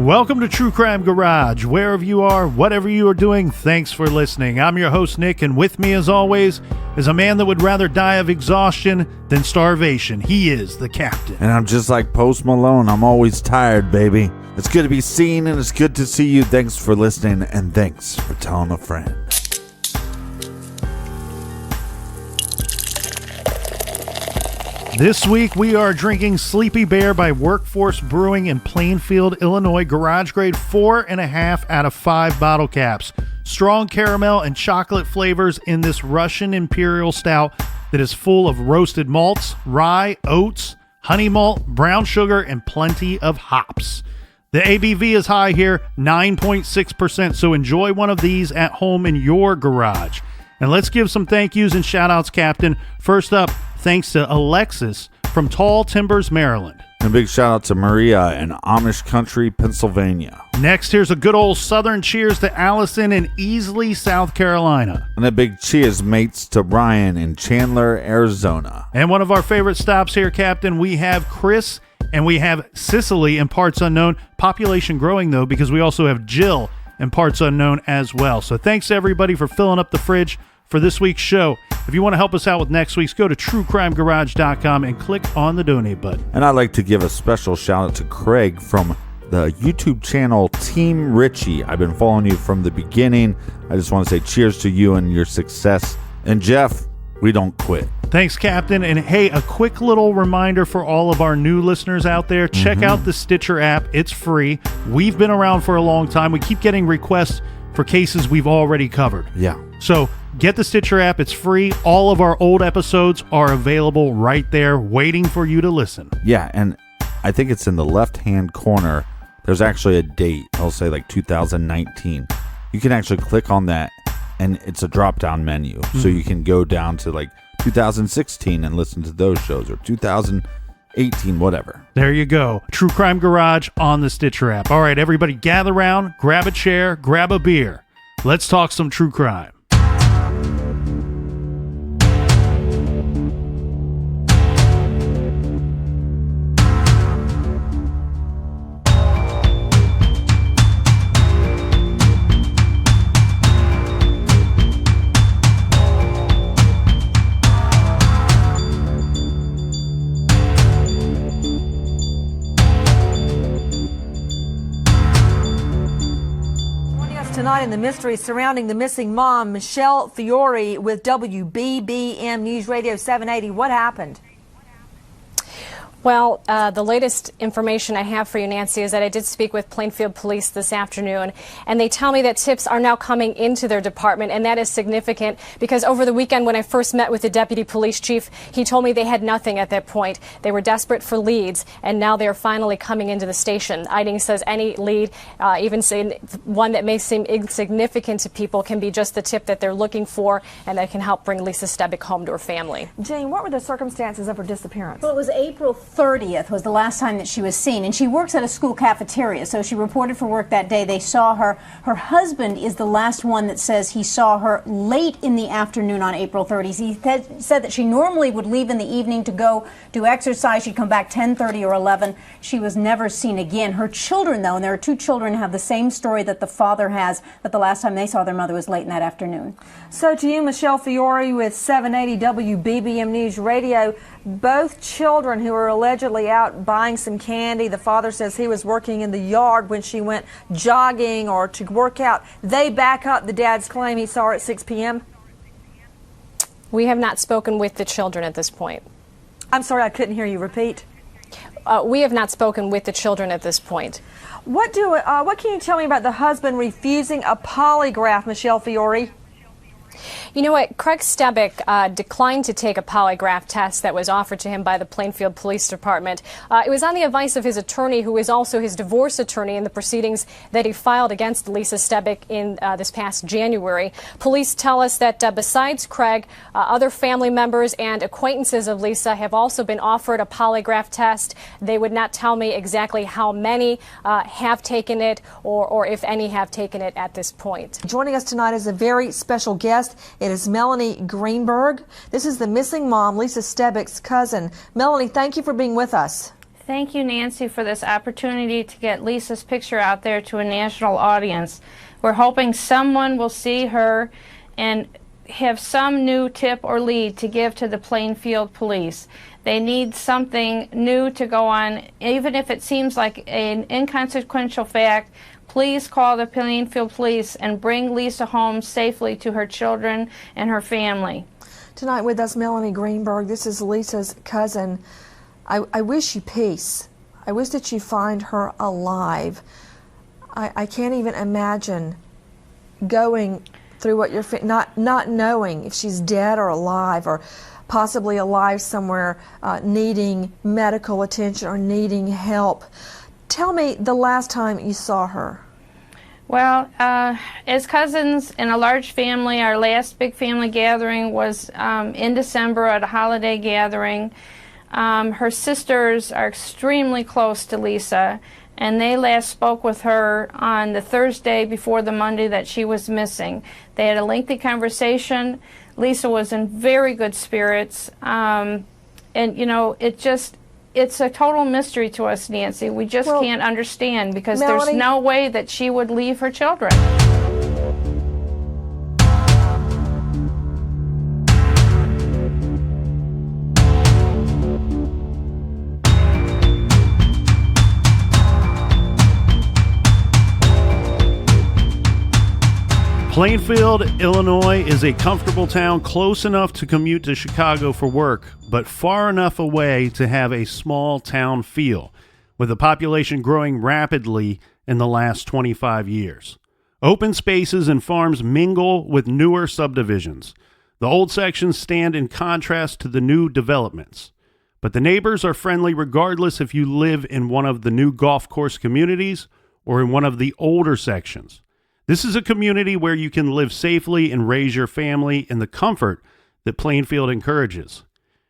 Welcome to True Crime Garage. Wherever you are, whatever you are doing, thanks for listening. I'm your host, Nick, and with me, as always, is a man that would rather die of exhaustion than starvation. He is the captain. And I'm just like Post Malone. I'm always tired, baby. It's good to be seen, and it's good to see you. Thanks for listening, and thanks for telling a friend. This week, we are drinking Sleepy Bear by Workforce Brewing in Plainfield, Illinois. Garage grade 4.5 out of 5 bottle caps. Strong caramel and chocolate flavors in this Russian Imperial Stout that is full of roasted malts, rye, oats, honey malt, brown sugar, and plenty of hops. The ABV is high here, 9.6%, so enjoy one of these at home in your garage. And let's give some thank yous and shout outs, Captain. First up, thanks to Alexis from Tall Timbers, Maryland. And a big shout out to Maria in Amish Country, Pennsylvania. Next, here's a good old Southern cheers to Allison in Easley, South Carolina. And a big cheers, mates, to Brian in Chandler, Arizona. And one of our favorite stops here, Captain, we have Chris and we have Sicily in Parts Unknown. Population growing, though, because we also have Jill in Parts Unknown as well. So thanks to everybody for filling up the fridge for this week's show. If you want to help us out with next week's, go to truecrimegarage.com and click on the donate button. And I'd like to give a special shout out to Craig from the YouTube channel Team Richie. I've been following you from the beginning. I just want to say cheers to you and your success. And Jeff, we don't quit. Thanks, Captain. And hey, a quick little reminder for all of our new listeners out there. Check out the Stitcher app. It's free. We've been around for a long time. We keep getting requests for cases we've already covered. Yeah. So get the Stitcher app. It's free. All of our old episodes are available right there waiting for you to listen. Yeah, and I think it's in the left-hand corner. There's actually a date. I'll say like 2019. You can actually click on that, and it's a drop-down menu. So you can go down to like 2016 and listen to those shows, or 2018, whatever. There you go. True Crime Garage on the Stitcher app. All right, everybody gather around, grab a chair, grab a beer. Let's talk some true crime. Tonight in the mystery surrounding the missing mom, Michelle Fiore with WBBM News Radio 780. What happened? Well, the latest information I have for you, Nancy, is that I did speak with Plainfield Police this afternoon, and they tell me that tips are now coming into their department, and that is significant because over the weekend when I first met with the deputy police chief, he told me they had nothing at that point. They were desperate for leads, and now they're finally coming into the station. Eiding says any lead, even one that may seem insignificant to people, can be just the tip that they're looking for, and that can help bring Lisa Stebic home to her family. Jane, what were the circumstances of her disappearance? Well, it was April 30th was the last time that she was seen, and she works at a school cafeteria, so she reported for work that day. They saw her. Her husband is the last one that says he saw her late in the afternoon on April 30th. He said that she normally would leave in the evening to go do exercise. She'd come back 10:30 or 11. She was never seen again. Her children, though, and there are two children, have the same story that the father has, that the last time they saw their mother was late in that afternoon. So to you, Michelle Fiore with 780 WBBM News Radio, both children who were allegedly out buying some candy, the father says he was working in the yard when she went jogging or to work out. They back up the dad's claim he saw her at 6 p.m.? We have not spoken with the children at this point. I'm sorry, I couldn't hear you. Repeat. We have not spoken with the children at this point. What can you tell me about the husband refusing a polygraph, Michelle Fiore? You know what? Craig Stebic declined to take a polygraph test that was offered to him by the Plainfield Police Department. It was on the advice of his attorney, who is also his divorce attorney, in the proceedings that he filed against Lisa Stebic in this past January. Police tell us that besides Craig, other family members and acquaintances of Lisa have also been offered a polygraph test. They would not tell me exactly how many have taken it or if any have taken it at this point. Joining us tonight is a very special guest. It is Melanie Greenberg. This is the missing mom, Lisa Stebic's cousin. Melanie, thank you for being with us. Thank you, Nancy, for this opportunity to get Lisa's picture out there to a national audience. We're hoping someone will see her and have some new tip or lead to give to the Plainfield Police. They need something new to go on, even if it seems like an inconsequential fact. Please call the Plainfield Police and bring Lisa home safely to her children and her family. Tonight with us, Melanie Greenberg. This is Lisa's cousin. I wish you peace. I wish that you find her alive. I can't even imagine going through what you're not knowing if she's dead or alive, or possibly alive somewhere, needing medical attention or needing help. Tell me the last time you saw her. Well, as cousins in a large family, our last big family gathering was in December at a holiday gathering. Her sisters are extremely close to Lisa, and they last spoke with her on the Thursday before the Monday that she was missing. They had a lengthy conversation. Lisa was in very good spirits, and you know, it's a total mystery to us, Nancy. We just can't understand, because Melanie, there's no way that she would leave her children. Plainfield, Illinois is a comfortable town close enough to commute to Chicago for work, but far enough away to have a small town feel, with the population growing rapidly in the last 25 years. Open spaces and farms mingle with newer subdivisions. The old sections stand in contrast to the new developments. But the neighbors are friendly regardless if you live in one of the new golf course communities or in one of the older sections. This is a community where you can live safely and raise your family in the comfort that Plainfield encourages.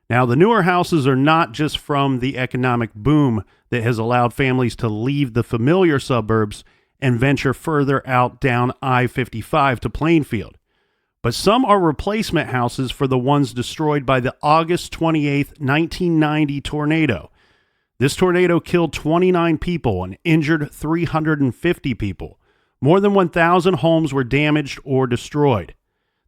Now, the newer houses are not just from the economic boom that has allowed families to leave the familiar suburbs and venture further out down I-55 to Plainfield, but some are replacement houses for the ones destroyed by the August 28, 1990 tornado. This tornado killed 29 people and injured 350 people. More than 1,000 homes were damaged or destroyed.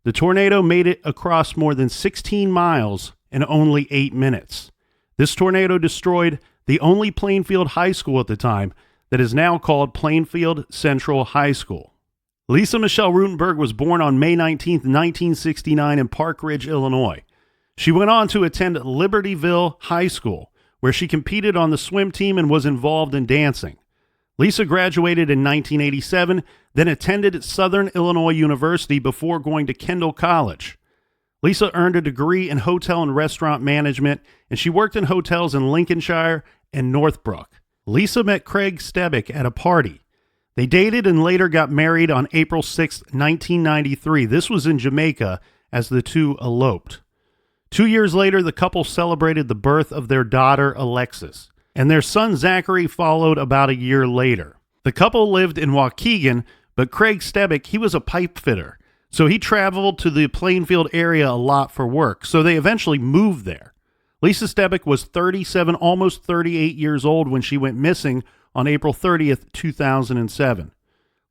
The tornado made it across more than 16 miles in only 8 minutes. This tornado destroyed the only Plainfield high school at the time that is now called Plainfield Central High School. Lisa Michelle Rutenberg was born on May 19, 1969 in Park Ridge, Illinois. She went on to attend Libertyville High School, where she competed on the swim team and was involved in dancing. Lisa graduated in 1987, then attended Southern Illinois University before going to Kendall College. Lisa earned a degree in hotel and restaurant management, and she worked in hotels in Lincolnshire and Northbrook. Lisa met Craig Stebic at a party. They dated and later got married on April 6, 1993. This was in Jamaica as the two eloped. 2 years later, the couple celebrated the birth of their daughter, Alexis, and their son Zachary followed about a year later. The couple lived in Waukegan, but Craig Stebic, he was a pipe fitter, so he traveled to the Plainfield area a lot for work, so they eventually moved there. Lisa Stebic was 37, almost 38 years old when she went missing on April 30th, 2007.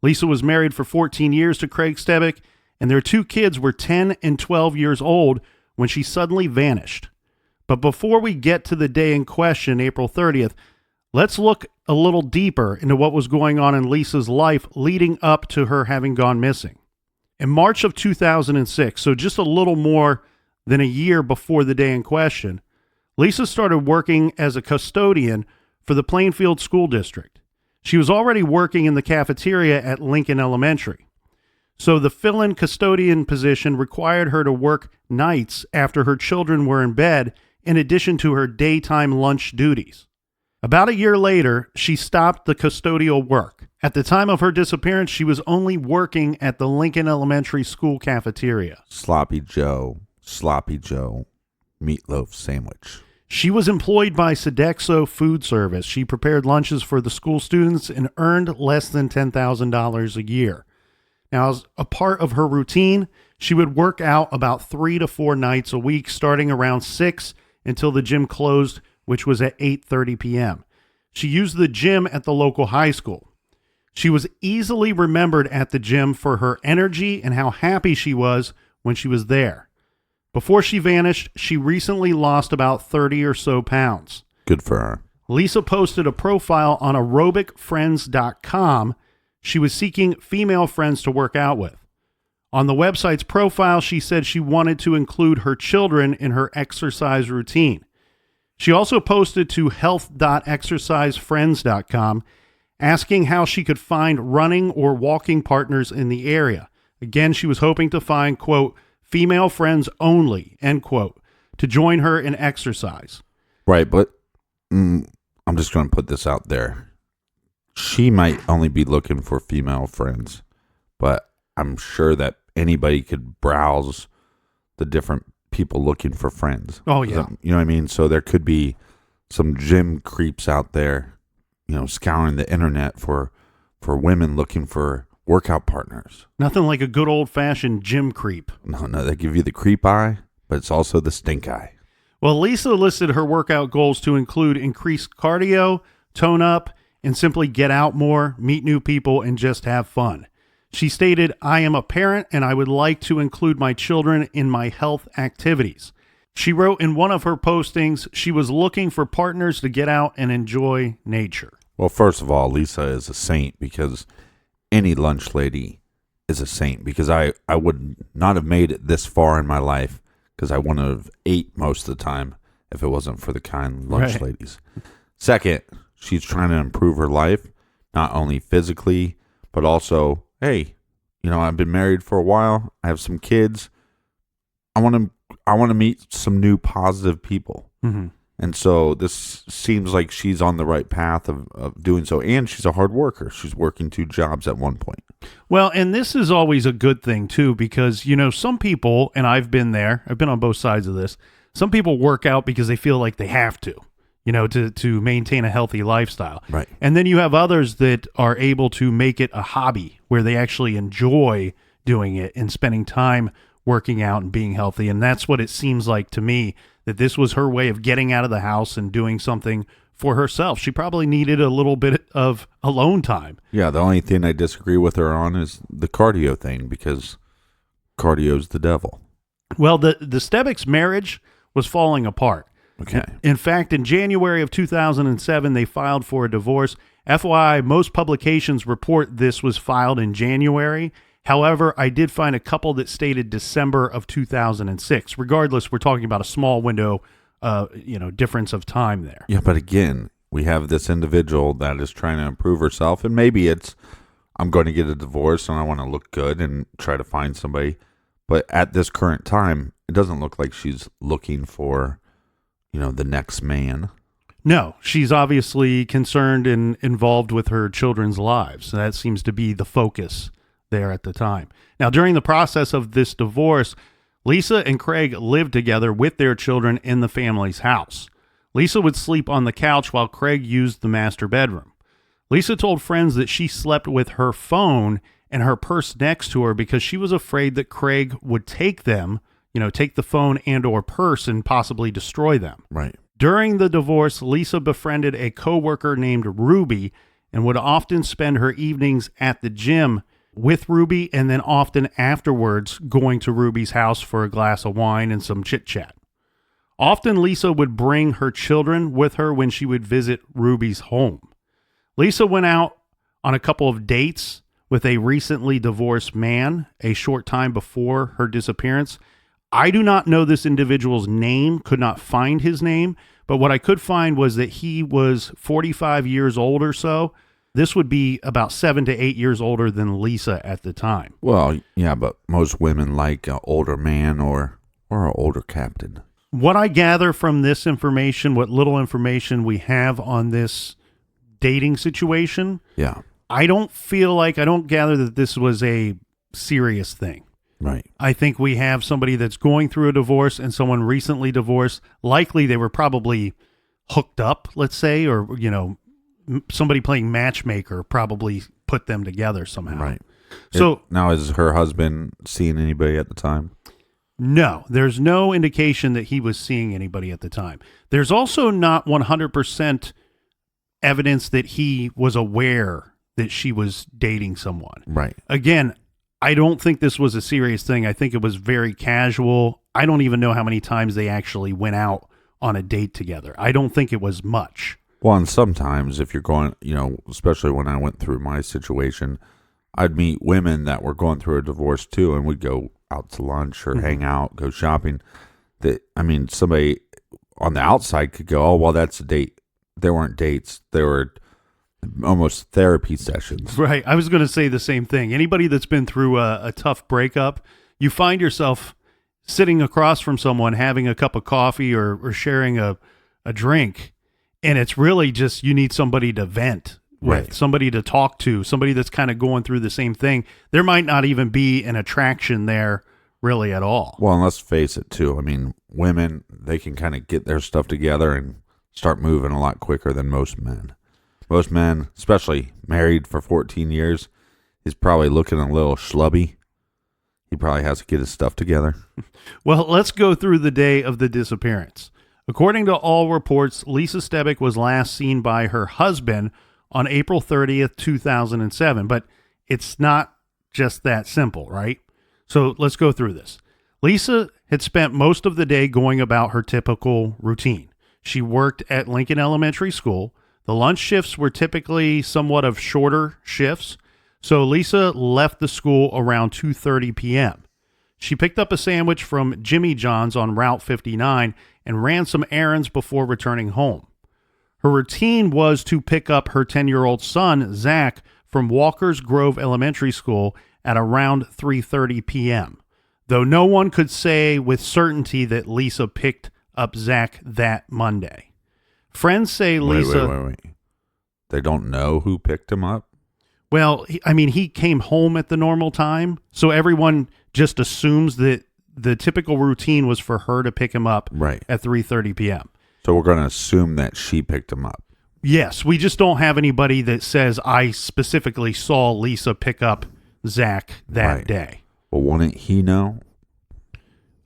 Lisa was married for 14 years to Craig Stebic, and their two kids were 10 and 12 years old when she suddenly vanished. But before we get to the day in question, April 30th, let's look a little deeper into what was going on in Lisa's life leading up to her having gone missing. In March of 2006, so just a little more than a year before the day in question, Lisa started working as a custodian for the Plainfield School District. She was already working in the cafeteria at Lincoln Elementary. So the fill-in custodian position required her to work nights after her children were in bed, in addition to her daytime lunch duties. About a year later, she stopped the custodial work. At the time of her disappearance, she was only working at the Lincoln Elementary School cafeteria. Sloppy Joe, meatloaf sandwich. She was employed by Sodexo Food Service. She prepared lunches for the school students and earned less than $10,000 a year. Now, as a part of her routine, she would work out about 3 to 4 nights a week, starting around 6 until the gym closed, which was at 8:30 p.m. She used the gym at the local high school. She was easily remembered at the gym for her energy and how happy she was when she was there. Before she vanished, she recently lost about 30 or so pounds. Good for her. Lisa posted a profile on aerobicfriends.com. She was seeking female friends to work out with. On the website's profile, she said she wanted to include her children in her exercise routine. She also posted to health.exercisefriends.com asking how she could find running or walking partners in the area. Again, she was hoping to find, quote, female friends only, end quote, to join her in exercise. Right, but I'm just going to put this out there. She might only be looking for female friends, but I'm sure that anybody could browse the different people looking for friends. Oh, yeah. You know what I mean? So there could be some gym creeps out there, you know, scouring the internet for women looking for workout partners. Nothing like a good old-fashioned gym creep. No, they give you the creep eye, but it's also the stink eye. Well, Lisa listed her workout goals to include increased cardio, tone up, and simply get out more, meet new people, and just have fun. She stated, I am a parent and I would like to include my children in my health activities. She wrote in one of her postings she was looking for partners to get out and enjoy nature. Well, first of all, Lisa is a saint because any lunch lady is a saint, because I would not have made it this far in my life because I wouldn't have ate most of the time if it wasn't for the kind lunch ladies. Second, she's trying to improve her life, not only physically, but also, hey, you know, I've been married for a while. I have some kids. I want to meet some new positive people. Mm-hmm. And so this seems like she's on the right path of doing so. And she's a hard worker. She's working 2 jobs at one point. Well, and this is always a good thing, too, because, you know, some people, and I've been there, I've been on both sides of this, some people work out because they feel like they have to, you know, to maintain a healthy lifestyle. Right. And then you have others that are able to make it a hobby where they actually enjoy doing it and spending time working out and being healthy. And that's what it seems like to me, that this was her way of getting out of the house and doing something for herself. She probably needed a little bit of alone time. Yeah, the only thing I disagree with her on is the cardio thing, because cardio's the devil. Well, the Stebic's marriage was falling apart. Okay. In fact, in January of 2007, they filed for a divorce. FYI, most publications report this was filed in January. However, I did find a couple that stated December of 2006. Regardless, we're talking about a small window, difference of time there. Yeah, but again, we have this individual that is trying to improve herself, and maybe it's, I'm going to get a divorce and I want to look good and try to find somebody. But at this current time, it doesn't look like she's looking for, you know, the next man. No, she's obviously concerned and involved with her children's lives. That seems to be the focus there at the time. Now, during the process of this divorce, Lisa and Craig lived together with their children in the family's house. Lisa would sleep on the couch while Craig used the master bedroom. Lisa told friends that she slept with her phone and her purse next to her because she was afraid that Craig would take them, take the phone and or purse and possibly destroy them. Right. During the divorce, Lisa befriended a coworker named Ruby and would often spend her evenings at the gym with Ruby, and then often afterwards going to Ruby's house for a glass of wine and some chit-chat. Often Lisa would bring her children with her when she would visit Ruby's home. Lisa went out on a couple of dates with a recently divorced man a short time before her disappearance. I do not know this individual's name, could not find his name, but what I could find was that he was 45 years old or so. This would be about 7 to 8 years older than Lisa at the time. Well, yeah, but most women like an older man or an older captain. What I gather from this information, what little information we have on this dating situation, yeah, I don't gather that this was a serious thing. Right. I think we have somebody that's going through a divorce and someone recently divorced. Likely they were probably hooked up, let's say, or, somebody playing matchmaker probably put them together somehow. Right. So now, is her husband seeing anybody at the time? No, there's no indication that he was seeing anybody at the time. There's also not 100% evidence that he was aware that she was dating someone. Right. Again, I don't think this was a serious thing. I think it was very casual. I don't even know how many times they actually went out on a date together. I don't think it was much. Well, and sometimes if you're going, especially when I went through my situation, I'd meet women that were going through a divorce too, and we'd go out to lunch or hang out, go shopping. Somebody on the outside could go, oh, well, that's a date. They weren't dates. They were almost therapy sessions. Right. I was going to say the same thing. Anybody that's been through a tough breakup, you find yourself sitting across from someone, having a cup of coffee or sharing a drink, and it's really just you need somebody to vent with, right. Somebody to talk to, somebody that's kind of going through the same thing. There might not even be an attraction there really at all. Well, and let's face it, too. Women, they can kind of get their stuff together and start moving a lot quicker than most men. Most men, especially married for 14 years, he's probably looking a little schlubby. He probably has to get his stuff together. Well, let's go through the day of the disappearance. According to all reports, Lisa Stebic was last seen by her husband on April 30th, 2007. But it's not just that simple, right? So let's go through this. Lisa had spent most of the day going about her typical routine. She worked at Lincoln Elementary School. The lunch shifts were typically somewhat of shorter shifts, so Lisa left the school around 2:30 p.m. She picked up a sandwich from Jimmy John's on Route 59 and ran some errands before returning home. Her routine was to pick up her 10-year-old son, Zach, from Walker's Grove Elementary School at around 3:30 p.m., though no one could say with certainty that Lisa picked up Zach that Monday. Friends say Lisa... Wait. They don't know who picked him up? Well, he came home at the normal time, so everyone just assumes that the typical routine was for her to pick him up right at 3:30 p.m. So we're going to assume that she picked him up. Yes, we just don't have anybody that says, I specifically saw Lisa pick up Zach that day. Well, wouldn't he know?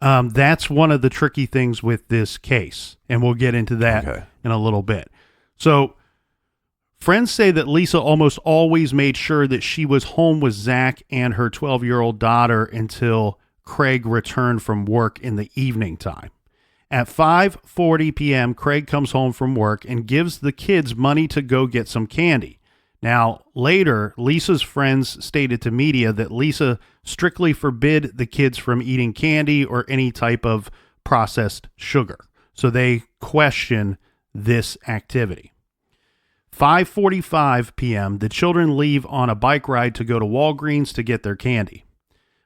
That's one of the tricky things with this case, and we'll get into that in a little bit. So, friends say that Lisa almost always made sure that she was home with Zach and her 12-year-old daughter until Craig returned from work in the evening time. At 5:40 p.m., Craig comes home from work and gives the kids money to go get some candy. Now, later, Lisa's friends stated to media that Lisa strictly forbid the kids from eating candy or any type of processed sugar. So they question this activity. 5:45 p.m., the children leave on a bike ride to go to Walgreens to get their candy.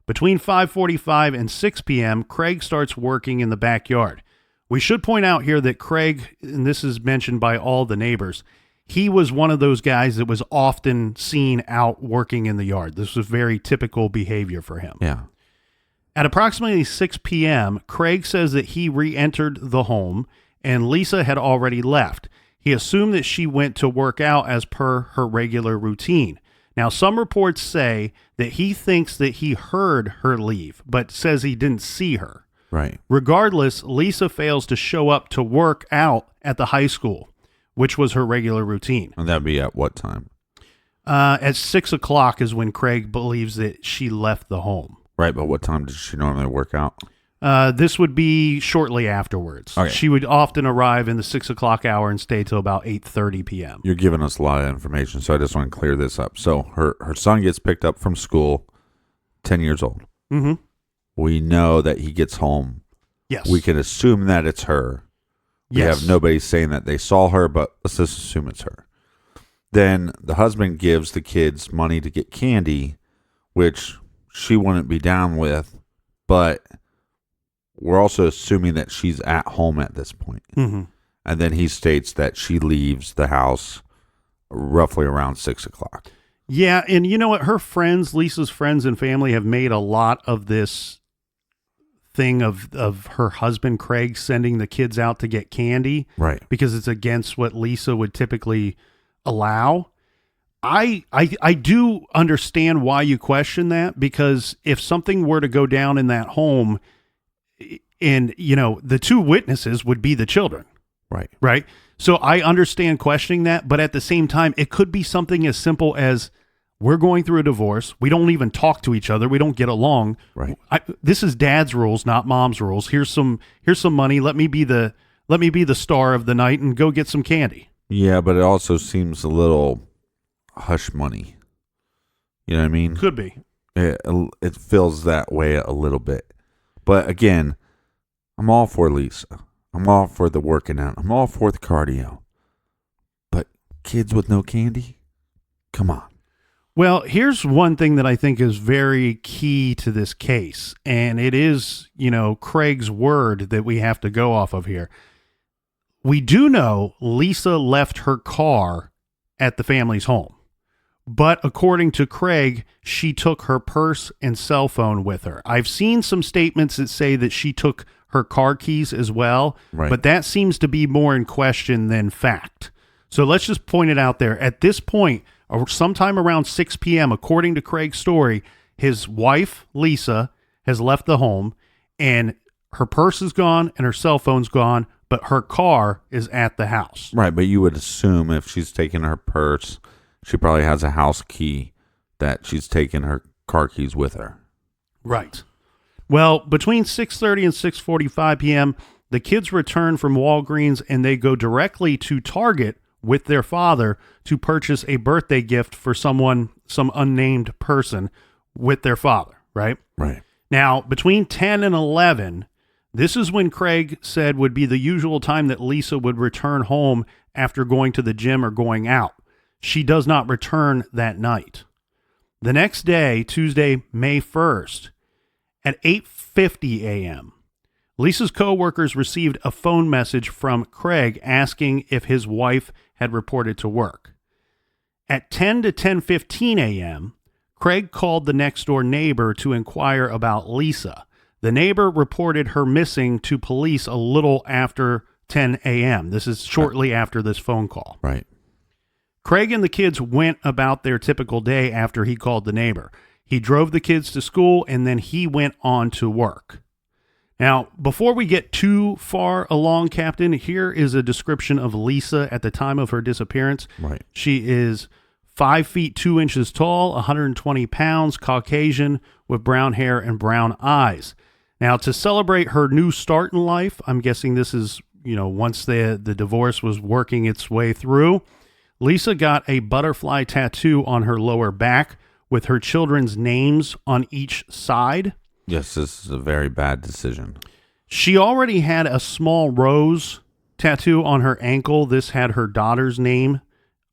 Between 5:45 and 6 p.m., Craig starts working in the backyard. We should point out here that Craig, and this is mentioned by all the neighbors, he was one of those guys that was often seen out working in the yard. This was very typical behavior for him. Yeah. At approximately 6 p.m., Craig says that he re-entered the home and Lisa had already left. He assumed that she went to work out as per her regular routine. Now, some reports say that he thinks that he heard her leave, but says he didn't see her. Right. Regardless, Lisa fails to show up to work out at the high school, which was her regular routine. And that'd be at what time? At 6 o'clock is when Craig believes that she left the home. Right, but what time does she normally work out? This would be shortly afterwards. Okay. She would often arrive in the 6 o'clock hour and stay till about 8:30 p.m. You're giving us a lot of information, so I just want to clear this up. So her son gets picked up from school, 10 years old. Mm-hmm. We know that he gets home. Yes. We can assume that it's her. We Yes. have nobody saying that they saw her, but let's just assume it's her. Then the husband gives the kids money to get candy, which she wouldn't be down with, but we're also assuming that she's at home at this point. Mm-hmm. And then he states that she leaves the house roughly around 6 o'clock. Yeah, and you know what? Her friends, Lisa's friends and family, have made a lot of this thing of her husband, Craig, sending the kids out to get candy. Right. Because it's against what Lisa would typically allow. I do understand why you question that, because if something were to go down in that home, and, you know, the two witnesses would be the children. Right. Right. So I understand questioning that, but at the same time, it could be something as simple as we're going through a divorce. We don't even talk to each other. We don't get along. Right. This is dad's rules, not mom's rules. Here's some money. Let me be the star of the night and go get some candy. Yeah, but it also seems a little hush money. You know what I mean? Could be. It feels that way a little bit. But again, I'm all for Lisa. I'm all for the working out. I'm all for the cardio. But kids with no candy? Come on. Well, here's one thing that I think is very key to this case, and it is, Craig's word that we have to go off of here. We do know Lisa left her car at the family's home, but according to Craig, she took her purse and cell phone with her. I've seen some statements that say that she took her car keys as well, but that seems to be more in question than fact. So let's just point it out there. At this point, sometime around 6 p.m., according to Craig's story, his wife, Lisa, has left the home, and her purse is gone and her cell phone's gone, but her car is at the house. Right, but you would assume if she's taking her purse, she probably has a house key that she's taking her car keys with her. Right. Well, between 6:30 and 6:45 p.m., the kids return from Walgreens and they go directly to Target with their father to purchase a birthday gift for some unnamed person with their father, right? Right. Now, between 10 and 11, this is when Craig said would be the usual time that Lisa would return home after going to the gym or going out. She does not return that night. The next day, Tuesday, May 1st, at 8:50 a.m., Lisa's coworkers received a phone message from Craig asking if his wife had reported to work. At 10 to 10:15 a.m., Craig called the next-door neighbor to inquire about Lisa. The neighbor reported her missing to police a little after 10 a.m. This is shortly after this phone call. Right. Craig and the kids went about their typical day after he called the neighbor. He drove the kids to school, and then he went on to work. Now, before we get too far along, Captain, here is a description of Lisa at the time of her disappearance. Right. She is 5 feet 2 inches tall, 120 pounds, Caucasian, with brown hair and brown eyes. Now, to celebrate her new start in life, I'm guessing this is, once the divorce was working its way through, Lisa got a butterfly tattoo on her lower back with her children's names on each side. Yes, this is a very bad decision. She already had a small rose tattoo on her ankle. This had her daughter's name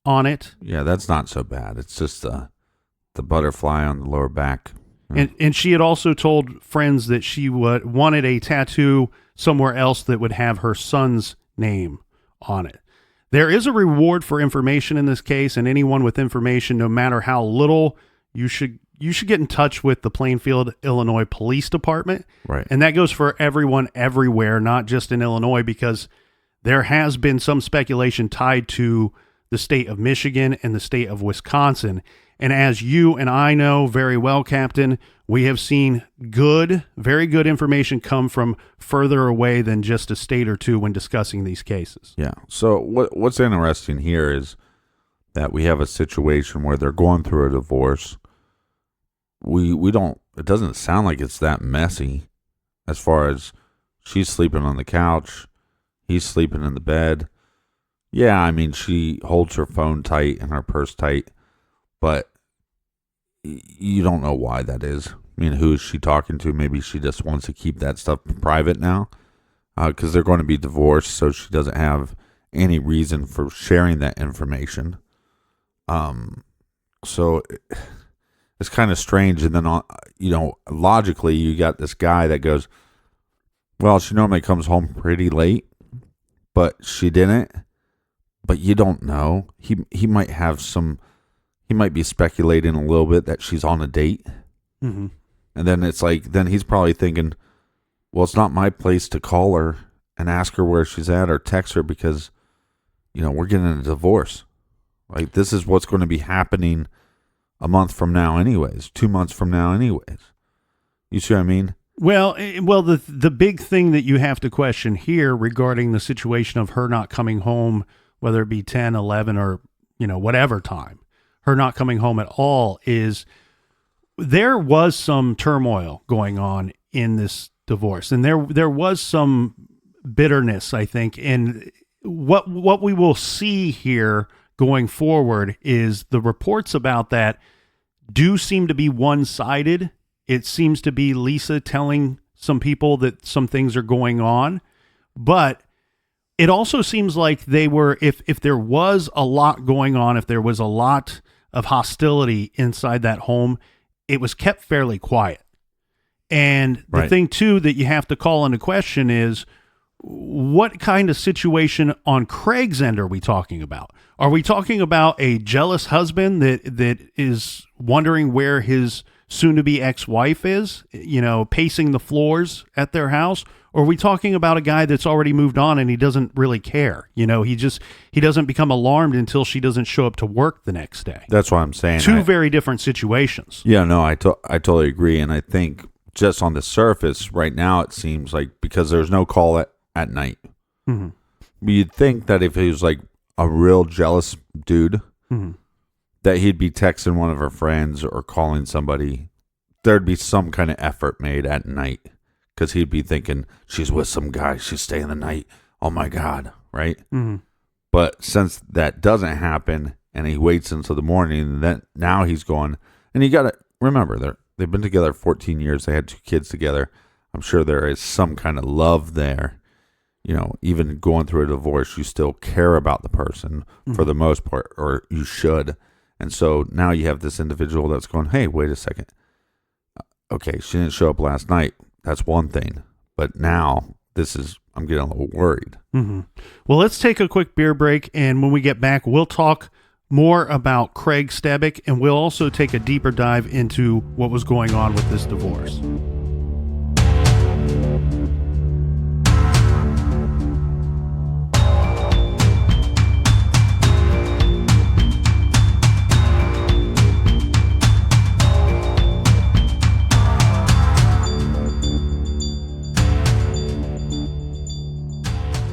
on it. Yeah, that's not so bad. It's just the butterfly on the lower back. And she had also told friends that she wanted a tattoo somewhere else that would have her son's name on it. There is a reward for information in this case, and anyone with information, no matter how little, you should get in touch with the Plainfield, Illinois Police Department. Right. And that goes for everyone everywhere, not just in Illinois, because there has been some speculation tied to the state of Michigan and the state of Wisconsin. And as you and I know very well, Captain, we have seen very good information come from further away than just a state or two when discussing these cases. Yeah. So what's interesting here is that we have a situation where they're going through a divorce. It doesn't sound like it's that messy as far as she's sleeping on the couch, he's sleeping in the bed. Yeah, I mean, she holds her phone tight and her purse tight, but you don't know why that is. I mean, who is she talking to? Maybe she just wants to keep that stuff private now because they're going to be divorced, so she doesn't have any reason for sharing that information. So it's kind of strange. And then, logically, you got this guy that goes, well, she normally comes home pretty late, but she didn't. But you don't know. He might have he might be speculating a little bit that she's on a date. Mm-hmm. And then it's like, then he's probably thinking, well, it's not my place to call her and ask her where she's at or text her because, we're getting a divorce. Like, this is what's going to be happening a month from now anyways, 2 months from now anyways. You see what I mean? Well, the big thing that you have to question here regarding the situation of her not coming home, whether it be 10, 11, or, whatever time, her not coming home at all, is there was some turmoil going on in this divorce. And there was some bitterness, I think. And what we will see here going forward is the reports about that do seem to be one-sided. It seems to be Lisa telling some people that some things are going on, but it also seems like they were, if there was a lot going on, if there was a lot of hostility inside that home, it was kept fairly quiet. And the thing too that you have to call into question is, what kind of situation on Craig's end are we talking about? Are we talking about a jealous husband that is wondering where his soon-to-be ex-wife is, pacing the floors at their house? Or are we talking about a guy that's already moved on and he doesn't really care? He doesn't become alarmed until she doesn't show up to work the next day. That's what I'm saying. Two very different situations. Yeah, no, I totally agree. And I think just on the surface right now, it seems like because there's no call at night. Mm-hmm. You'd think that if he was like a real jealous dude, mm-hmm. that he'd be texting one of her friends or calling somebody. There'd be some kind of effort made at night because he'd be thinking, she's with some guy, she's staying the night. Oh my God, right? Mm-hmm. But since that doesn't happen and he waits until the morning, then now he's going, and you got to remember, they've been together 14 years. They had 2 kids together. I'm sure there is some kind of love there. Even going through a divorce, you still care about the person mm-hmm. for the most part, or you should. And so now you have this individual that's going, hey, wait a second. Okay, she didn't show up last night. That's one thing. But now I'm getting a little worried. Mm-hmm. Well, let's take a quick beer break. And when we get back, we'll talk more about Craig Stebic, and we'll also take a deeper dive into what was going on with this divorce.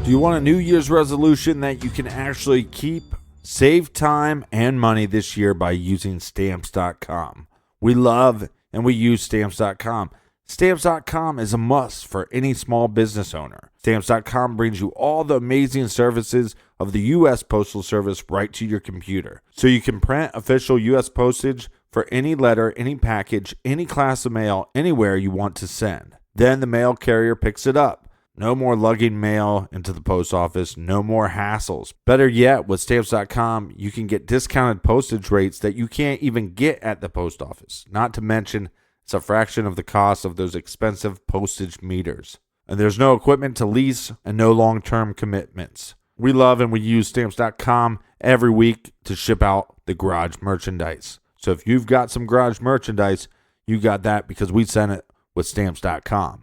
Do you want a New Year's resolution that you can actually keep? Save time and money this year by using Stamps.com. We love and we use Stamps.com. Stamps.com is a must for any small business owner. Stamps.com brings you all the amazing services of the U.S. Postal Service right to your computer. So you can print official U.S. postage for any letter, any package, any class of mail, anywhere you want to send. Then the mail carrier picks it up. No more lugging mail into the post office. No more hassles. Better yet, with Stamps.com, you can get discounted postage rates that you can't even get at the post office. Not to mention, it's a fraction of the cost of those expensive postage meters. And there's no equipment to lease and no long-term commitments. We love and we use Stamps.com every week to ship out the garage merchandise. So if you've got some garage merchandise, you got that because we sent it with Stamps.com.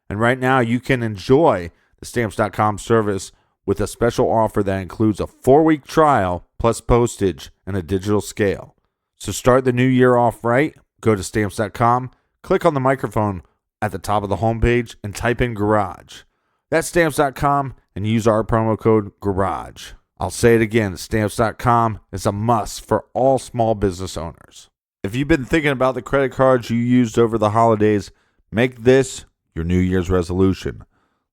And right now, you can enjoy the Stamps.com service with a special offer that includes a 4-week trial plus postage and a digital scale. So start the new year off right. Go to Stamps.com, click on the microphone at the top of the homepage, and type in Garage. That's Stamps.com, and use our promo code GARAGE. I'll say it again, Stamps.com is a must for all small business owners. If you've been thinking about the credit cards you used over the holidays, make this your New Year's resolution.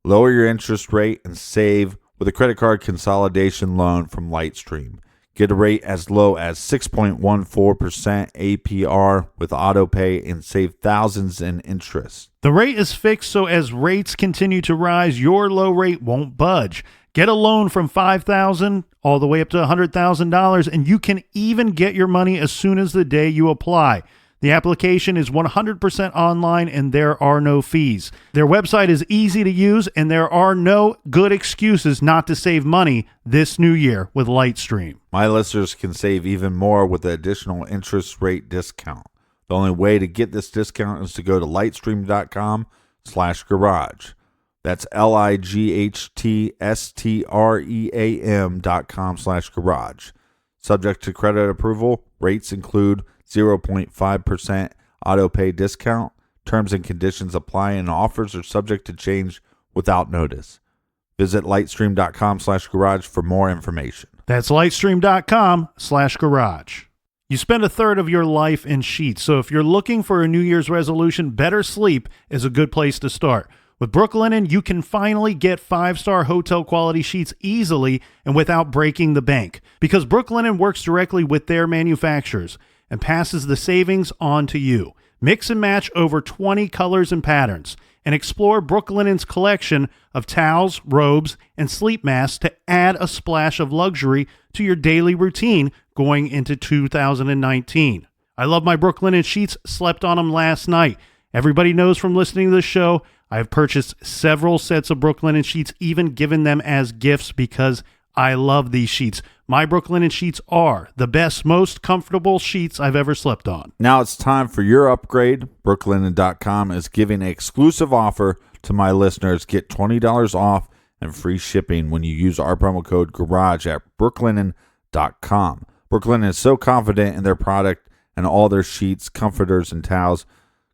Lower your interest rate and save with a credit card consolidation loan from Lightstream. Get a rate as low as 6.14% APR with autopay and save thousands in interest. The rate is fixed, so as rates continue to rise, your low rate won't budge. Get a loan from $5,000 all the way up to $100,000, and you can even get your money as soon as the day you apply. The application is 100% online and there are no fees. Their website is easy to use and there are no good excuses not to save money this new year with Lightstream. My listeners can save even more with the additional interest rate discount. The only way to get this discount is to go to lightstream.com/garage. That's LIGHTSTREAM.com/garage. Subject to credit approval, rates include 0.5% auto pay discount, Terms and conditions apply, and offers are subject to change without notice. Visit lightstream.com/garage for more information. That's lightstream.com/garage. You spend a third of your life in sheets, so if you're looking for a New Year's resolution, better sleep is a good place to start. With Brooklinen, you can finally get 5-star hotel quality sheets easily and without breaking the bank, because Brooklinen works directly with their manufacturers and passes the savings on to you. Mix and match over 20 colors and patterns, and explore Brooklinen's collection of towels, robes, and sleep masks to add a splash of luxury to your daily routine going into 2019. I love my Brooklinen sheets, slept on them last night. Everybody knows from listening to the show, I have purchased several sets of Brooklinen sheets, even given them as gifts because I love these sheets. My Brooklinen sheets are the best, most comfortable sheets I've ever slept on. Now it's time for your upgrade. Brooklinen.com is giving an exclusive offer to my listeners. Get $20 off and free shipping when you use our promo code GARAGE at Brooklinen.com. Brooklinen is so confident in their product, and all their sheets, comforters, and towels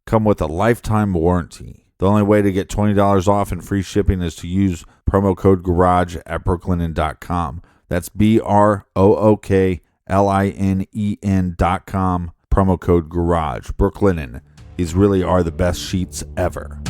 come with a lifetime warranty. The only way to get $20 off and free shipping is to use promo code GARAGE at Brooklinen.com. That's BROOKLINEN.com, promo code GARAGE. Brooklinen. These really are the best sheets ever.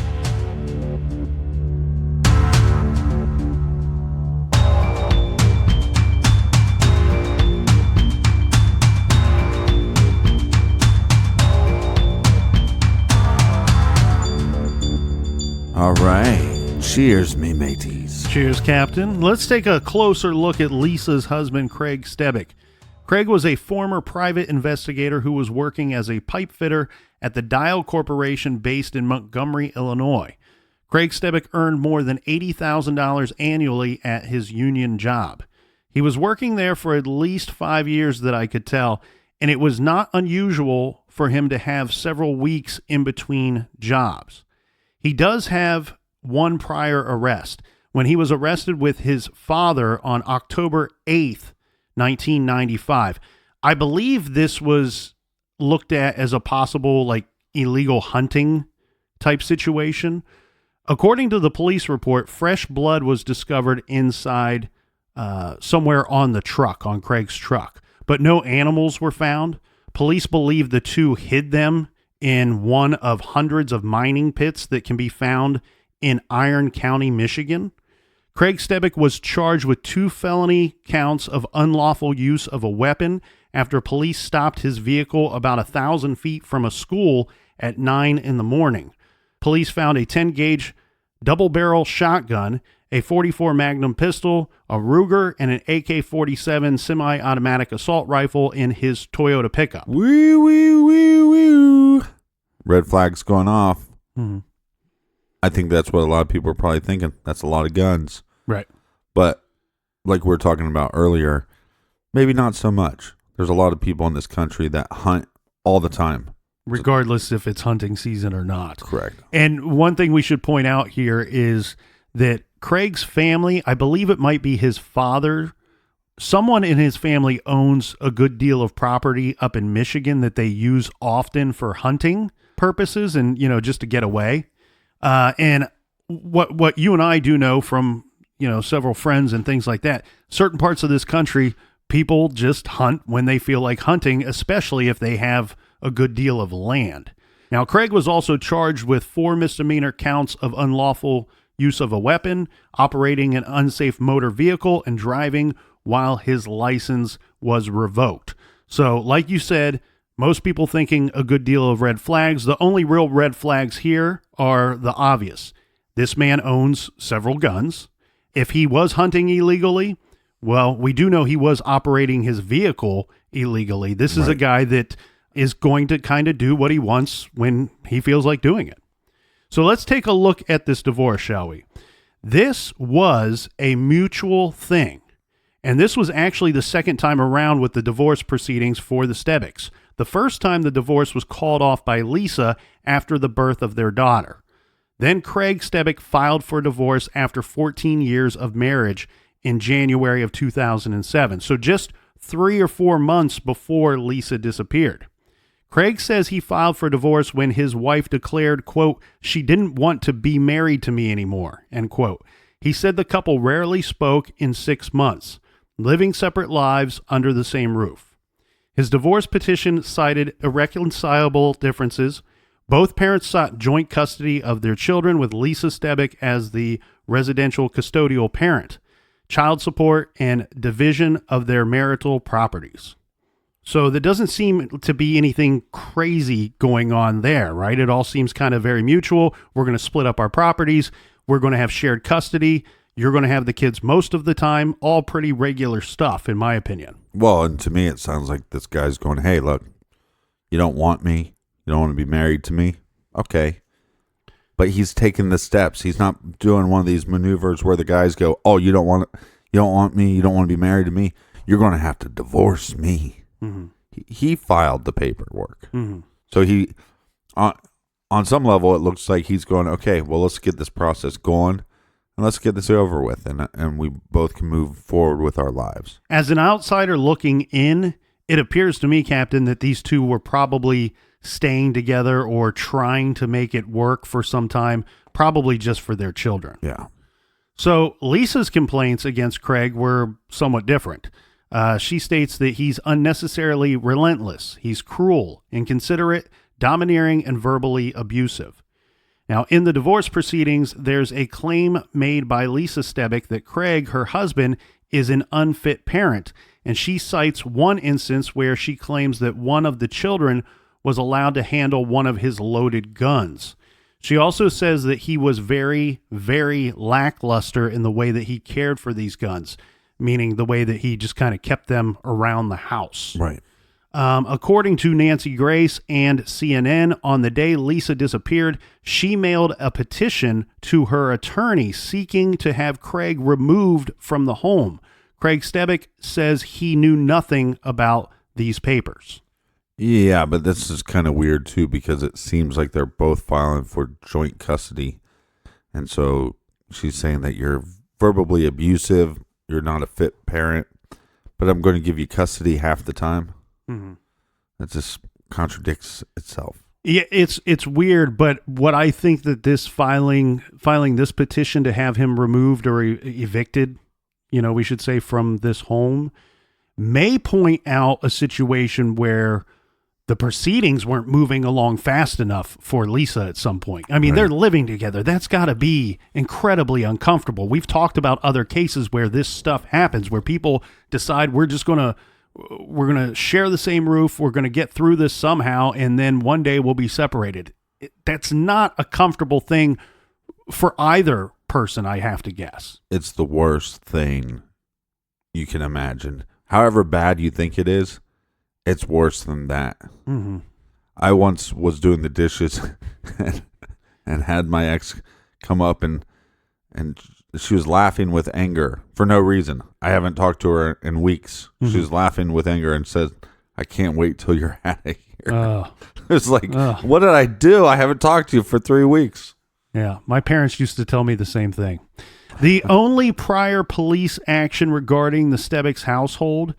All right. Cheers, me mateys. Cheers, Captain. Let's take a closer look at Lisa's husband, Craig Stebic. Craig was a former private investigator who was working as a pipe fitter at the Dial Corporation based in Montgomery, Illinois. Craig Stebic earned more than $80,000 annually at his union job. He was working there for at least 5 years that I could tell, and it was not unusual for him to have several weeks in between jobs. He does have one prior arrest when he was arrested with his father on October 8th, 1995. I believe this was looked at as a possible illegal hunting type situation. According to the police report, fresh blood was discovered inside somewhere on the truck, on Craig's truck, but no animals were found. Police believe the two hid them in one of hundreds of mining pits that can be found in Iron County, Michigan. Craig Stebic was charged with 2 felony counts of unlawful use of a weapon after police stopped his vehicle about 1,000 feet from a school at 9 in the morning. Police found a 10-gauge double-barrel shotgun, a .44 Magnum pistol, a Ruger, and an AK-47 semi-automatic assault rifle in his Toyota pickup. Woo, woo, woo, woo. Red flags going off. Mm-hmm. I think that's what a lot of people are probably thinking. That's a lot of guns. Right. But like we were talking about earlier, maybe not so much. There's a lot of people in this country that hunt all the time. Regardless if it's hunting season or not. Correct. And one thing we should point out here is that Craig's family, I believe it might be his father, someone in his family owns a good deal of property up in Michigan that they use often for hunting purposes and, just to get away. And what you and I do know from, several friends and things like that, certain parts of this country, people just hunt when they feel like hunting, especially if they have a good deal of land. Now, Craig was also charged with 4 misdemeanor counts of unlawful use of a weapon, operating an unsafe motor vehicle, and driving while his license was revoked. So, like you said, most people thinking a good deal of red flags. The only real red flags here are the obvious. This man owns several guns. If he was hunting illegally, well, we do know he was operating his vehicle illegally. This is a guy that is going to kind of do what he wants when he feels like doing it. So let's take a look at this divorce, shall we? This was a mutual thing. And this was actually the second time around with the divorce proceedings for the Stebics. The first time the divorce was called off by Lisa after the birth of their daughter. Then Craig Stebic filed for divorce after 14 years of marriage in January of 2007. So just 3 or 4 months before Lisa disappeared. Craig says he filed for divorce when his wife declared, quote, she didn't want to be married to me anymore, end quote. He said the couple rarely spoke in 6 months, living separate lives under the same roof. His divorce petition cited irreconcilable differences. Both parents sought joint custody of their children, with Lisa Stebic as the residential custodial parent, child support, and division of their marital properties. So there doesn't seem to be anything crazy going on there, right? It all seems kind of very mutual. We're going to split up our properties. We're going to have shared custody. You're going to have the kids most of the time. All pretty regular stuff, in my opinion. Well, and to me, it sounds like this guy's going, hey, look, you don't want me. You don't want to be married to me. Okay. But he's taking the steps. He's not doing one of these maneuvers where the guys go, oh, you don't want me. You don't want to be married to me. You're going to have to divorce me. Mm-hmm. He filed the paperwork. Mm-hmm. So he, on some level, it looks like he's going, okay, well, let's get this process going and let's get this over with. And we both can move forward with our lives. As an outsider looking in, it appears to me, Captain, that these two were probably staying together or trying to make it work for some time, probably just for their children. Yeah. So Lisa's complaints against Craig were somewhat different. She states that he's unnecessarily relentless, he's cruel, inconsiderate, domineering, and verbally abusive. Now, in the divorce proceedings, there's a claim made by Lisa Stebic that Craig, her husband, is an unfit parent, and she cites one instance where she claims that one of the children was allowed to handle one of his loaded guns. She also says that he was very, very lackluster in the way that he cared for these guns, meaning the way that he just kind of kept them around the house. Right. According to Nancy Grace and CNN, on the day Lisa disappeared, she mailed a petition to her attorney seeking to have Craig removed from the home. Craig Stebic says he knew nothing about these papers. Yeah, but this is kind of weird, too, because it seems like they're both filing for joint custody. And so she's saying that you're verbally abusive, you're not a fit parent, but I'm going to give you custody half the time. Mm-hmm. That just contradicts itself. Yeah, it's weird, but what I think that this filing this petition to have him removed or evicted, we should say, from this home, may point out a situation where the proceedings weren't moving along fast enough for Lisa at some point. I mean, They're living together. That's got to be incredibly uncomfortable. We've talked about other cases where this stuff happens, where people decide we're going to share the same roof, we're going to get through this somehow, and then one day we'll be separated. That's not a comfortable thing for either person, I have to guess. It's the worst thing you can imagine. However bad you think it is, it's worse than that. Mm-hmm. I once was doing the dishes and had my ex come up and she was laughing with anger for no reason. I haven't talked to her in weeks. Mm-hmm. She was laughing with anger and said, I can't wait till you're out of here. It's like, what did I do? I haven't talked to you for 3 weeks. Yeah, my parents used to tell me the same thing. The only prior police action regarding the Stebic's household,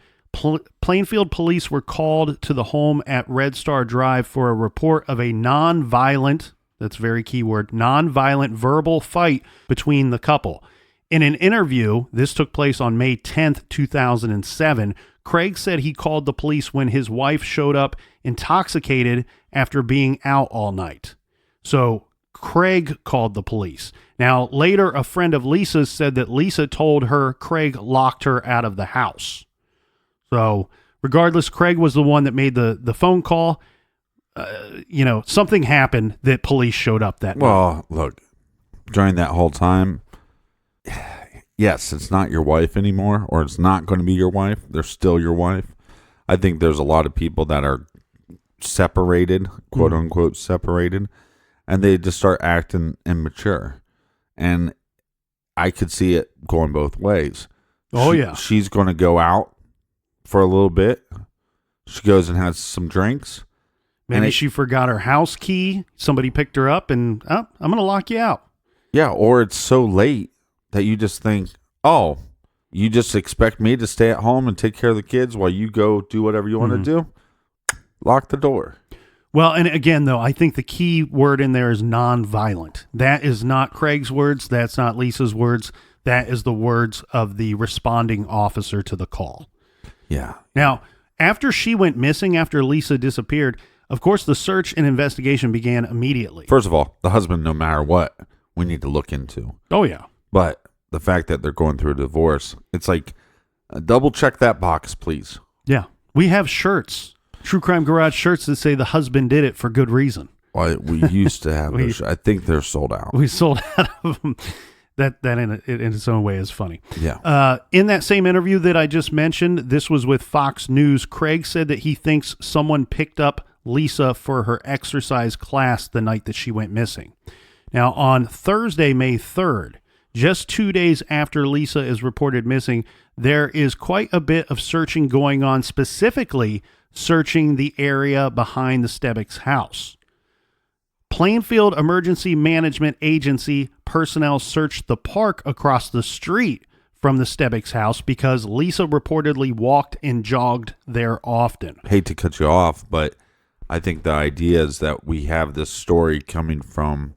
Plainfield police were called to the home at Red Star Drive for a report of a non-violent, that's very keyword, non-violent verbal fight between the couple. In an interview, this took place on May 10th, 2007, Craig said he called the police when his wife showed up intoxicated after being out all night. So Craig called the police. Now, later, a friend of Lisa's said that Lisa told her Craig locked her out of the house. So regardless, Craig was the one that made the phone call. Something happened that police showed up that night. Well, look, during that whole time, yes, it's not your wife anymore, or it's not going to be your wife. They're still your wife. I think there's a lot of people that are separated, quote unquote, separated, and they just start acting immature. And I could see it going both ways. Oh, yeah. She's going to go out for a little bit. She goes and has some drinks. Maybe she forgot her house key. Somebody picked her up and, I'm going to lock you out. Yeah, or it's so late that you just think, oh, you just expect me to stay at home and take care of the kids while you go do whatever you want to do? Lock the door. Well, and again, though, I think the key word in there is nonviolent. That is not Craig's words. That's not Lisa's words. That is the words of the responding officer to the call. Yeah. Now, after she went missing, after Lisa disappeared, of course, the search and investigation began immediately. First of all, the husband, no matter what, we need to look into. Oh, yeah. But the fact that they're going through a divorce, it's like, double check that box, please. Yeah. We have shirts, True Crime Garage shirts that say the husband did it for good reason. Well, we used to have those. I think they're sold out. We sold out of them. That in its own way is funny. Yeah. In that same interview that I just mentioned, this was with Fox News, Craig said that he thinks someone picked up Lisa for her exercise class the night that she went missing. Now, on Thursday, May 3rd, just 2 days after Lisa is reported missing, there is quite a bit of searching going on, specifically searching the area behind the Stebic's house. Plainfield Emergency Management Agency personnel searched the park across the street from the Stebic's house because Lisa reportedly walked and jogged there often. Hate to cut you off, but I think the idea is that we have this story coming from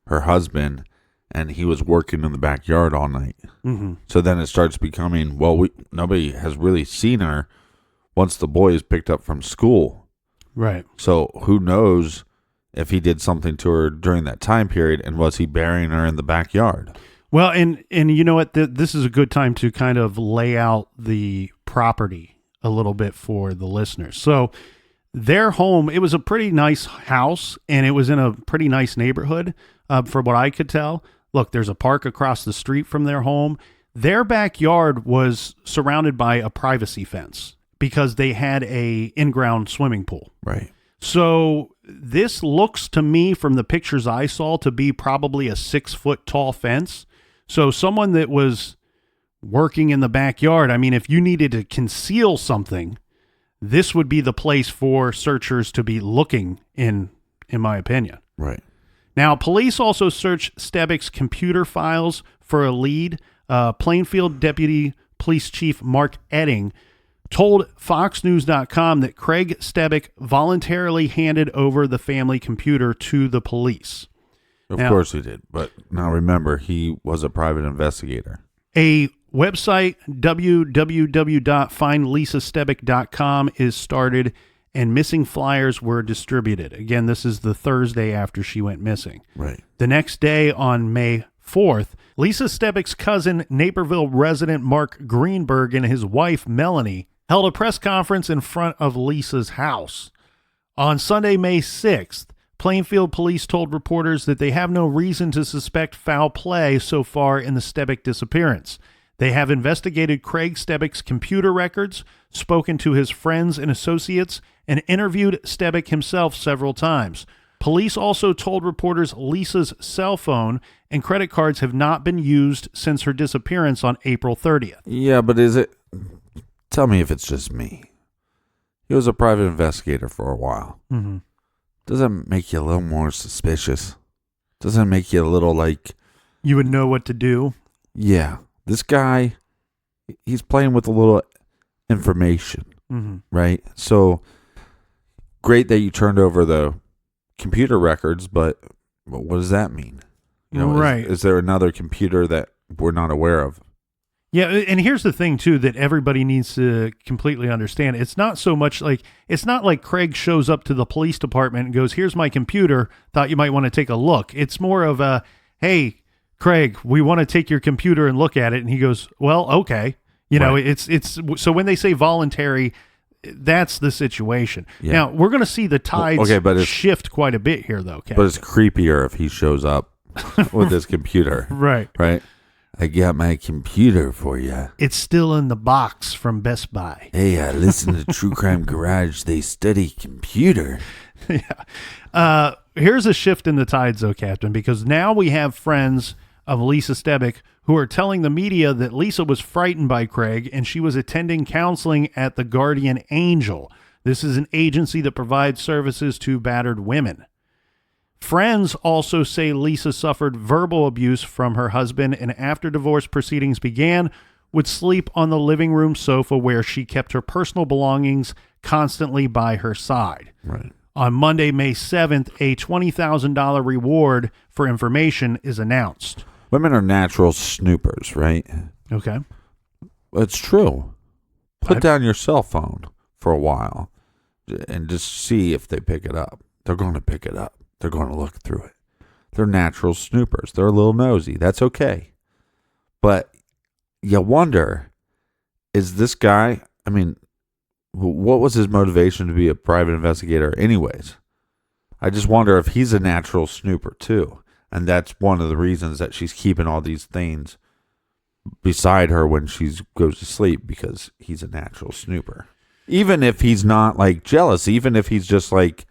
her husband, and he was working in the backyard all night. Mm-hmm. So then it starts becoming, well, nobody has really seen her once the boy is picked up from school. Right. So who knows if he did something to her during that time period, and was he burying her in the backyard? Well, and you know what? This is a good time to kind of lay out the property a little bit for the listeners. So their home, it was a pretty nice house, and it was in a pretty nice neighborhood, from what I could tell. Look, there's a park across the street from their home. Their backyard was surrounded by a privacy fence because they had a in-ground swimming pool. Right. So this looks to me from the pictures I saw to be probably a 6-foot tall fence. So someone that was working in the backyard, I mean, if you needed to conceal something, this would be the place for searchers to be looking in my opinion. Right. Now, police also searched Stebic's computer files for a lead. Plainfield Deputy Police Chief Mark Edding told FoxNews.com that Craig Stebic voluntarily handed over the family computer to the police. Of course he did. But now remember, he was a private investigator. A website, www.findlisastebic.com, is started, and missing flyers were distributed. Again, this is the Thursday after she went missing. Right. The next day, on May 4th, Lisa Stebic's cousin, Naperville resident Mark Greenberg, and his wife, Melanie, held a press conference in front of Lisa's house. On Sunday, May 6th, Plainfield police told reporters that they have no reason to suspect foul play so far in the Stebic disappearance. They have investigated Craig Stebic's computer records, spoken to his friends and associates, and interviewed Stebic himself several times. Police also told reporters Lisa's cell phone and credit cards have not been used since her disappearance on April 30th. Yeah, but is it... Tell me if it's just me. He was a private investigator for a while. Mm-hmm. Doesn't make you a little more suspicious? Doesn't make you a little like... You would know what to do? Yeah. This guy, he's playing with a little information, right? So, great that you turned over the computer records, but what does that mean? You know, right. Is there another computer that we're not aware of? Yeah, and here's the thing, too, that everybody needs to completely understand. It's not so much like, it's not like Craig shows up to the police department and goes, here's my computer, thought you might want to take a look. It's more of a, hey, Craig, we want to take your computer and look at it. And he goes, well, okay. You know, it's so when they say voluntary, that's the situation. Yeah. Now, we're going to see the tides shift quite a bit here, though, Kevin. But it's creepier if he shows up with his computer. Right. I got my computer for you. It's still in the box from Best Buy. Hey, I listen to True Crime Garage. They study computer. Yeah. Here's a shift in the tides, though, Captain, because now we have friends of Lisa Stebic who are telling the media that Lisa was frightened by Craig and she was attending counseling at the Guardian Angel. This is an agency that provides services to battered women. Friends also say Lisa suffered verbal abuse from her husband and after divorce proceedings began, would sleep on the living room sofa where she kept her personal belongings constantly by her side. Right. On Monday, May 7th, a $20,000 reward for information is announced. Women are natural snoopers, right? Okay. It's true. Put down your cell phone for a while and just see if they pick it up. They're going to pick it up. They're going to look through it. They're natural snoopers. They're a little nosy. That's okay. But you wonder, is this guy, I mean, what was his motivation to be a private investigator anyways? I just wonder if he's a natural snooper too. And that's one of the reasons that she's keeping all these things beside her when she goes to sleep, because he's a natural snooper. Even if he's not like jealous, even if he's just like,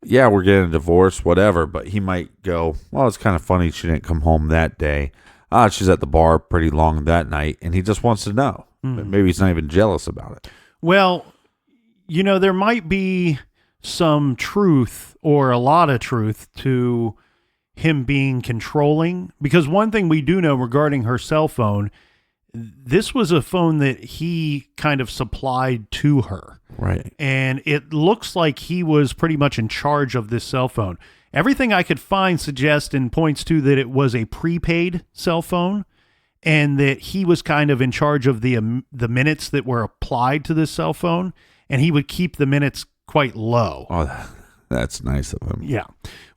yeah, we're getting a divorce, whatever, but he might go, well, it's kind of funny she didn't come home that day. She's at the bar pretty long that night, and he just wants to know. Maybe he's not even jealous about it. Well, you know, there might be some truth or a lot of truth to him being controlling, because one thing we do know regarding her cell phone, this was a phone that he kind of supplied to her. Right. And it looks like he was pretty much in charge of this cell phone. Everything I could find suggests and points to that it was a prepaid cell phone, and that he was kind of in charge of the minutes that were applied to this cell phone, and he would keep the minutes quite low. Oh, that's nice of him. Yeah.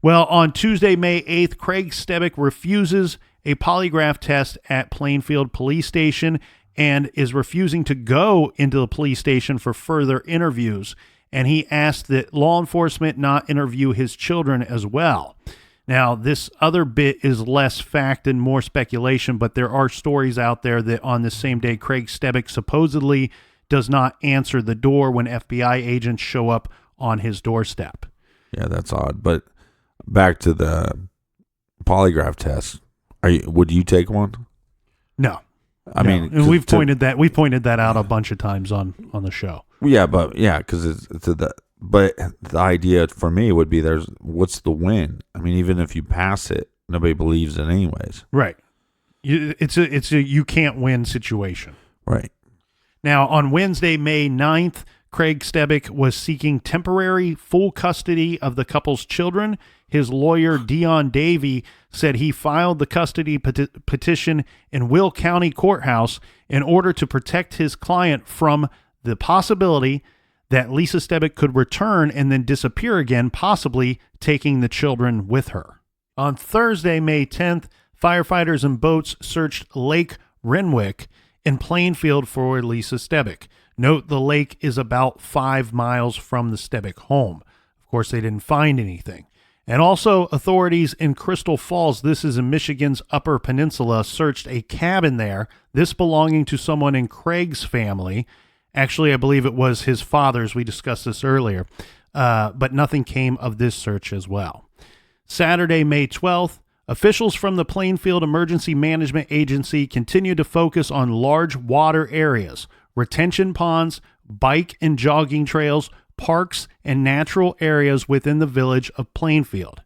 Well, on Tuesday, May 8th, Craig Stebic refuses a polygraph test at Plainfield Police Station and is refusing to go into the police station for further interviews. And he asked that law enforcement not interview his children as well. Now, this other bit is less fact and more speculation, but there are stories out there that on the same day, Craig Stebic supposedly does not answer the door when FBI agents show up on his doorstep. Yeah, that's odd. But back to the polygraph test. Would you take one? No. I mean, and we've pointed that out a bunch of times on the show. Yeah, but because but the idea for me would be what's the win? I mean, even if you pass it, nobody believes it anyways. Right. It's a you can't win situation. Right. Now, on Wednesday, May 9th, Craig Stebic was seeking temporary full custody of the couple's children. His lawyer, Dion Davey, said he filed the custody petition in Will County Courthouse in order to protect his client from the possibility that Lisa Stebic could return and then disappear again, possibly taking the children with her. On Thursday, May 10th, firefighters and boats searched Lake Renwick in Plainfield for Lisa Stebic. Note the lake is about 5 miles from the Stebic home. Of course, they didn't find anything. And also, authorities in Crystal Falls, this is in Michigan's Upper Peninsula, searched a cabin there, this belonging to someone in Craig's family. Actually, I believe it was his father's. We discussed this earlier. But nothing came of this search as well. Saturday, May 12th, officials from the Plainfield Emergency Management Agency continued to focus on large water areas, retention ponds, bike and jogging trails, parks, and natural areas within the village of Plainfield.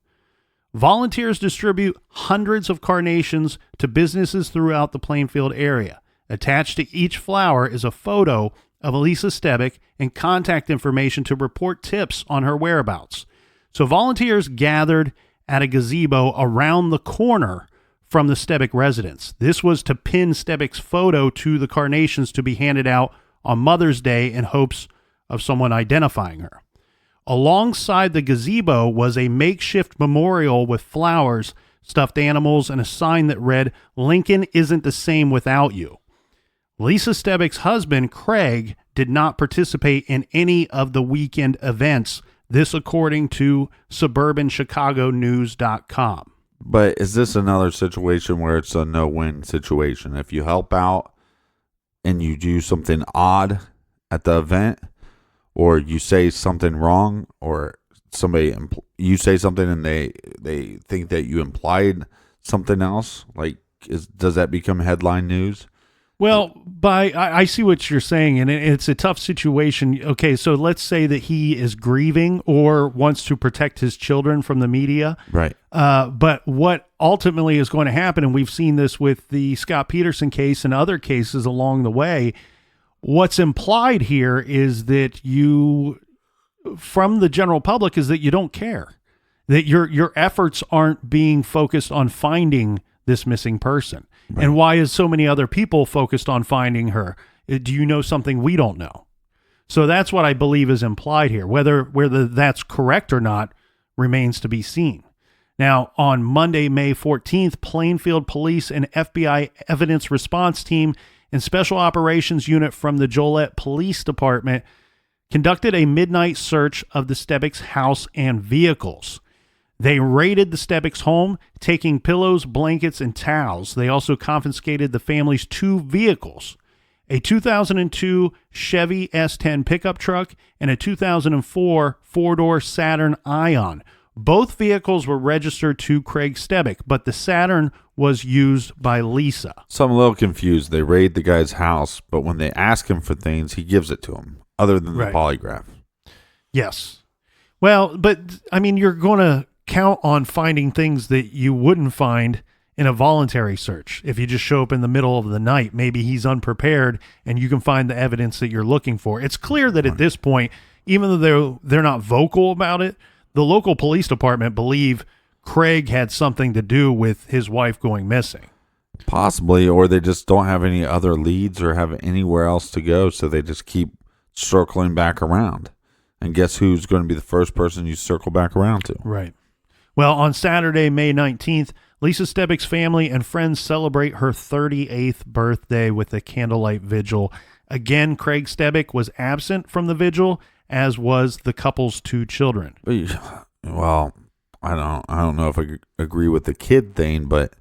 Volunteers distribute hundreds of carnations to businesses throughout the Plainfield area. Attached to each flower is a photo of Lisa Stebic and contact information to report tips on her whereabouts. So volunteers gathered at a gazebo around the corner from the Stebic residence. This was to pin Stebic's photo to the carnations to be handed out on Mother's Day in hopes of someone identifying her. Alongside the gazebo was a makeshift memorial with flowers, stuffed animals, and a sign that read, "Lincoln isn't the same without you." Lisa Stebic's husband, Craig, did not participate in any of the weekend events, this according to suburbanchicagonews.com. But is this another situation where it's a no-win situation? If you help out and you do something odd at the event, or you say something wrong, or you say something and they think that you implied something else, like does that become headline news? Well, I see what you're saying, and it's a tough situation. Okay, so let's say that he is grieving or wants to protect his children from the media. Right. But what ultimately is going to happen, and we've seen this with the Scott Peterson case and other cases along the way, what's implied here is that you from the general public is that you don't care, that your efforts aren't being focused on finding this missing person. Right. And why is so many other people focused on finding her? Do you know something we don't know? So that's what I believe is implied here. Whether that's correct or not remains to be seen. Now, on Monday, May 14th, Plainfield Police and FBI Evidence Response Team and Special Operations Unit from the Joliet Police Department conducted a midnight search of the Stebic's house and vehicles. They raided the Stebic's home, taking pillows, blankets, and towels. They also confiscated the family's 2 vehicles, a 2002 Chevy S10 pickup truck and a 2004 four-door Saturn Ion. Both vehicles were registered to Craig Stebic, but the Saturn was used by Lisa. So I'm a little confused. They raid the guy's house, but when they ask him for things, he gives it to them, other than the polygraph. Yes. Well, but, I mean, you're going to count on finding things that you wouldn't find in a voluntary search. If you just show up in the middle of the night, maybe he's unprepared and you can find the evidence that you're looking for. It's clear that at this point, even though they're not vocal about it, the local police department believe Craig had something to do with his wife going missing. Possibly, or they just don't have any other leads or have anywhere else to go, so they just keep circling back around. And guess who's going to be the first person you circle back around to? Right. Well, on Saturday, May 19th, Lisa Stebic's family and friends celebrate her 38th birthday with a candlelight vigil. Again, Craig Stebic was absent from the vigil, as was the couple's 2 children. Well, I don't know if I agree with the kid thing, but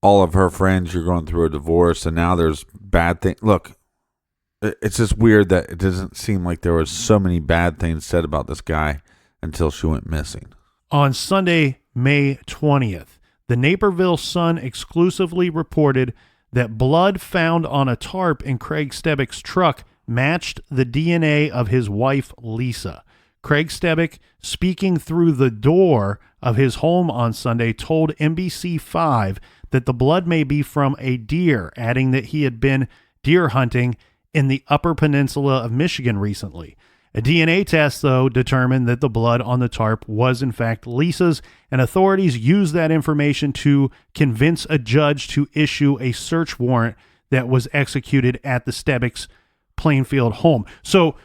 all of her friends, you're going through a divorce, and now there's bad things. Look, it's just weird that it doesn't seem like there was so many bad things said about this guy until she went missing. On Sunday, May 20th, the Naperville Sun exclusively reported that blood found on a tarp in Craig Stebic's truck matched the DNA of his wife, Lisa. Craig Stebic, speaking through the door of his home on Sunday, told NBC5 that the blood may be from a deer, adding that he had been deer hunting in the Upper Peninsula of Michigan recently. A DNA test, though, determined that the blood on the tarp was, in fact, Lisa's, and authorities used that information to convince a judge to issue a search warrant that was executed at the Stebic's Plainfield home. So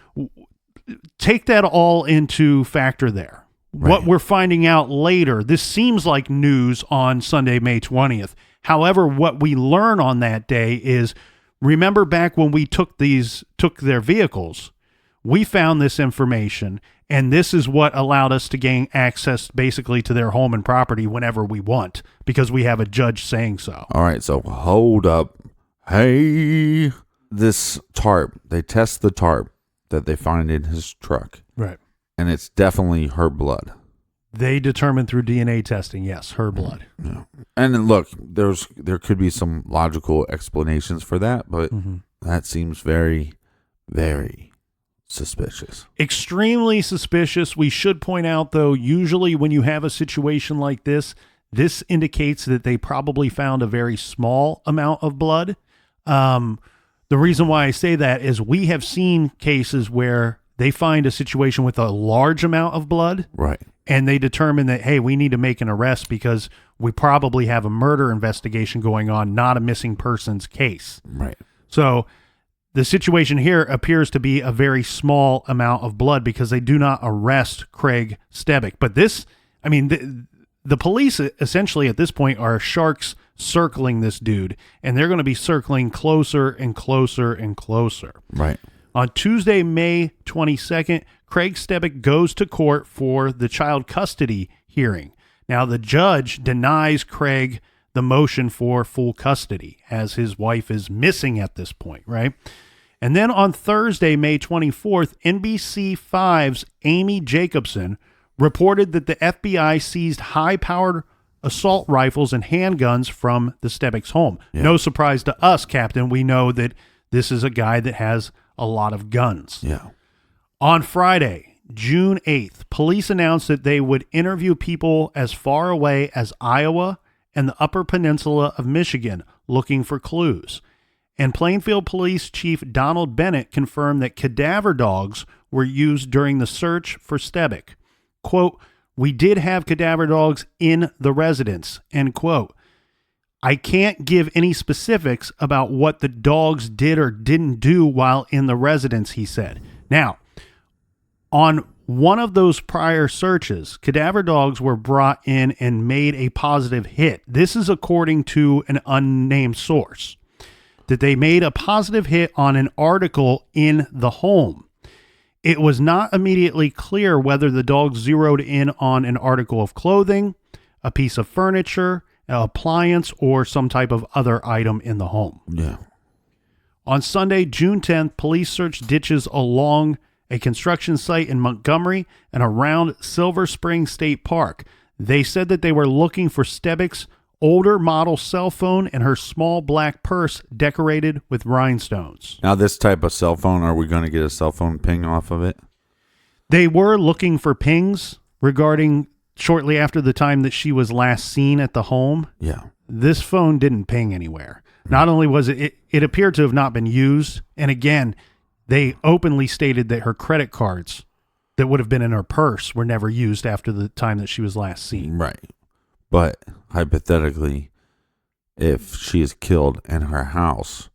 take that all into factor there. Right. What we're finding out later, this seems like news on Sunday, May 20th. However, what we learn on that day is, remember back when we took their vehicles, we found this information, and this is what allowed us to gain access basically to their home and property whenever we want, because we have a judge saying so. All right, so hold up. Hey, this tarp, they test the tarp that they find in his truck. Right. And it's definitely her blood. They determined through DNA testing, yes, her blood. Yeah. And look, there could be some logical explanations for that, but that seems very, very suspicious. Extremely suspicious. We should point out, though, usually when you have a situation like this indicates that they probably found a very small amount of blood. The reason why I say that is we have seen cases where they find a situation with a large amount of blood. Right. And they determine that, hey, we need to make an arrest because we probably have a murder investigation going on, not a missing persons case. Right. So the situation here appears to be a very small amount of blood because they do not arrest Craig Stebic. But this, I mean, the police essentially at this point are sharks circling this dude, and they're going to be circling closer and closer and closer. Right. On Tuesday, May 22nd, Craig Stebic goes to court for the child custody hearing. Now, the judge denies Craig the motion for full custody as his wife is missing at this point, right? And then on Thursday, May 24th, NBC5's Amy Jacobson reported that the FBI seized high-powered assault rifles and handguns from the Stebic's home. Yeah. No surprise to us, Captain. We know that this is a guy that has a lot of guns. Yeah. On Friday, June 8th, police announced that they would interview people as far away as Iowa and the Upper Peninsula of Michigan looking for clues. And Plainfield Police Chief Donald Bennett confirmed that cadaver dogs were used during the search for Stebic. Quote, "We did have cadaver dogs in the residence," end quote. "I can't give any specifics about what the dogs did or didn't do while in the residence," he said. Now, on one of those prior searches, cadaver dogs were brought in and made a positive hit. This is according to an unnamed source, that they made a positive hit on an article in the home. It was not immediately clear whether the dogs zeroed in on an article of clothing, a piece of furniture, an appliance, or some type of other item in the home. Yeah. On Sunday, June 10th, police searched ditches along a construction site in Montgomery and around Silver Spring State Park. They said that they were looking for Stebic's older model cell phone and her small black purse decorated with rhinestones. Now, this type of cell phone, are we going to get a cell phone ping off of it? They were looking for pings regarding shortly after the time that she was last seen at the home. Yeah. This phone didn't ping anywhere. Not only was it appeared to have not been used, and again, they openly stated that her credit cards that would have been in her purse were never used after the time that she was last seen. Right. But hypothetically, if she is killed in her house,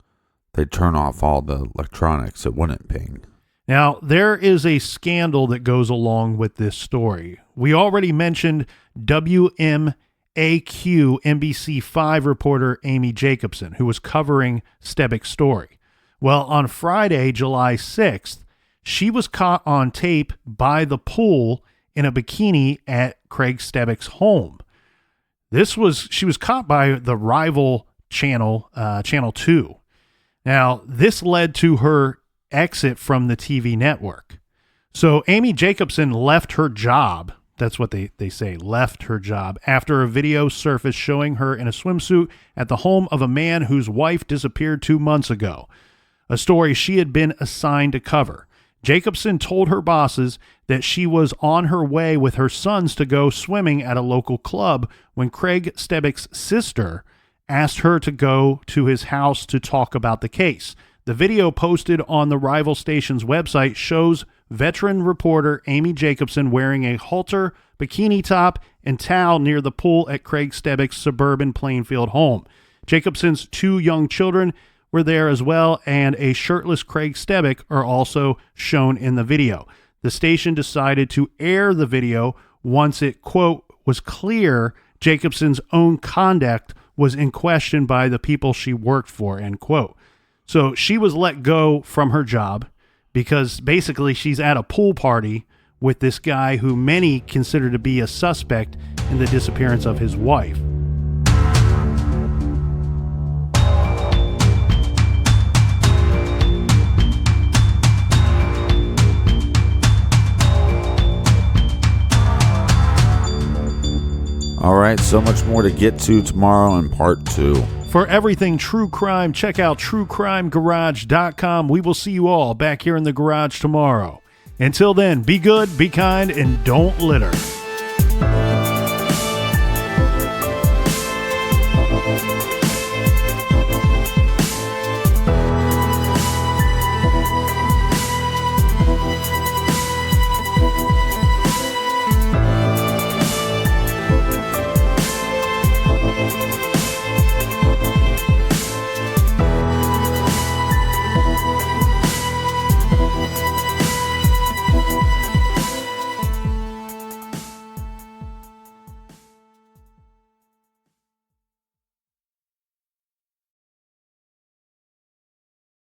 they turn off all the electronics, it wouldn't ping. Now, there is a scandal that goes along with this story. We already mentioned WMAQ NBC5 reporter Amy Jacobson, who was covering Stebic's story. Well, on Friday, July 6th, she was caught on tape by the pool in a bikini at Craig Stebic's home. She was caught by the rival channel, Channel 2. Now, this led to her exit from the TV network. So Amy Jacobson left her job. That's what they say, left her job, after a video surfaced showing her in a swimsuit at the home of a man whose wife disappeared 2 months ago, a story she had been assigned to cover. Jacobson told her bosses that she was on her way with her sons to go swimming at a local club when Craig Stebic's sister asked her to go to his house to talk about the case. The video posted on the rival station's website shows veteran reporter Amy Jacobson wearing a halter, bikini top, and towel near the pool at Craig Stebic's suburban Plainfield home. Jacobson's 2 young children were there as well, and a shirtless Craig Stebic are also shown in the video. The station decided to air the video once it, quote, was clear Jacobson's own conduct was in question by the people she worked for, end quote. So she was let go from her job because basically she's at a pool party with this guy who many consider to be a suspect in the disappearance of his wife. All right, so much more to get to tomorrow in part 2. For everything true crime, check out truecrimegarage.com. We will see you all back here in the garage tomorrow. Until then, be good, be kind, and don't litter.